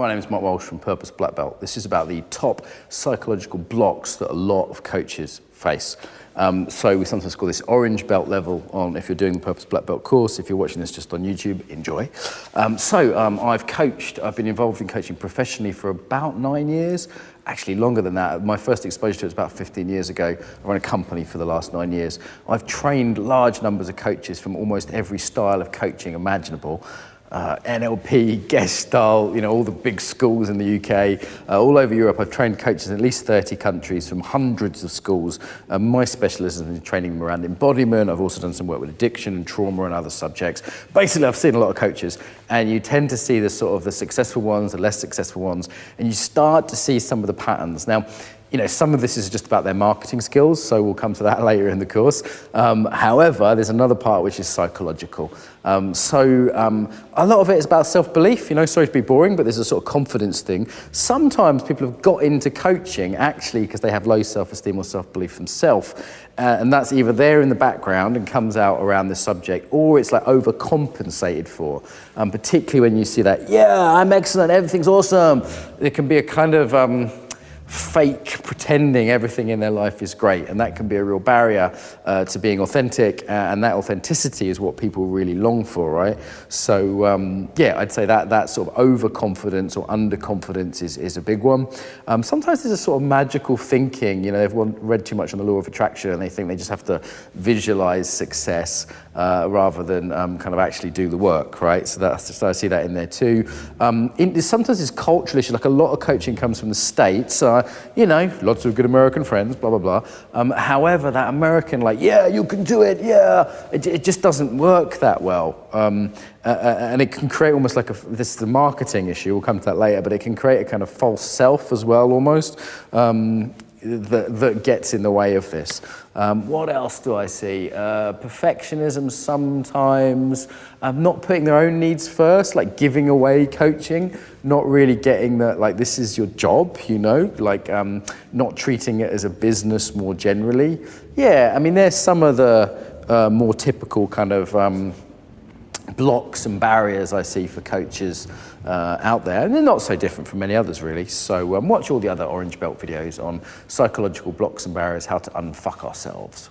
My name is Mark Walsh from Purpose Black Belt. This is about the top psychological blocks that a lot of coaches face. So we sometimes call this orange belt level on if you're doing the Purpose Black Belt course. If you're watching this just on YouTube, enjoy. I've been involved in coaching professionally for about 9 years, actually longer than that. My first exposure to it was about 15 years ago. I run a company for the last 9 years. I've trained large numbers of coaches from almost every style of coaching imaginable. NLP, Gestalt, all the big schools in the UK, all over Europe. I've trained coaches in at least 30 countries from hundreds of schools. My specialism is training them around embodiment. I've also done some work with addiction and trauma and other subjects. Basically, I've seen a lot of coaches, and you tend to see the successful ones, the less successful ones, and you start to see some of the patterns. Now, some of this is just about their marketing skills, so we'll come to that later in the course. However, there's another part which is psychological. A lot of it is about self-belief. Sorry to be boring, but there's a sort of confidence thing. Sometimes people have got into coaching actually because they have low self-esteem or self-belief themselves, and that's either there in the background and comes out around the subject, or it's like overcompensated for. Particularly when you see that, yeah, I'm excellent, everything's awesome. It can be a kind of fake pretending everything in their life is great, and that can be a real barrier to being authentic, and that authenticity is what people really long for, right? So I'd say that sort of overconfidence or underconfidence is a big one. Sometimes there's a sort of magical thinking, everyone read too much on the law of attraction and they think they just have to visualize success rather than kind of actually do the work, right? So I see that in there too. Sometimes it's cultural issue, like a lot of coaching comes from the States, lots of good American friends, blah, blah, blah. However, that American, yeah, you can do it, yeah, it just doesn't work that well. And it can create almost like this is the marketing issue, we'll come to that later, but it can create a kind of false self as well, almost, that gets in the way of this. What else do I see? Perfectionism sometimes, not putting their own needs first, like giving away coaching, not really getting that, this is your job, not treating it as a business more generally. Yeah, there's some of the more typical kind of blocks and barriers I see for coaches out there, and they're not so different from many others really. So watch all the other orange belt videos on psychological blocks and barriers, how to unfuck ourselves.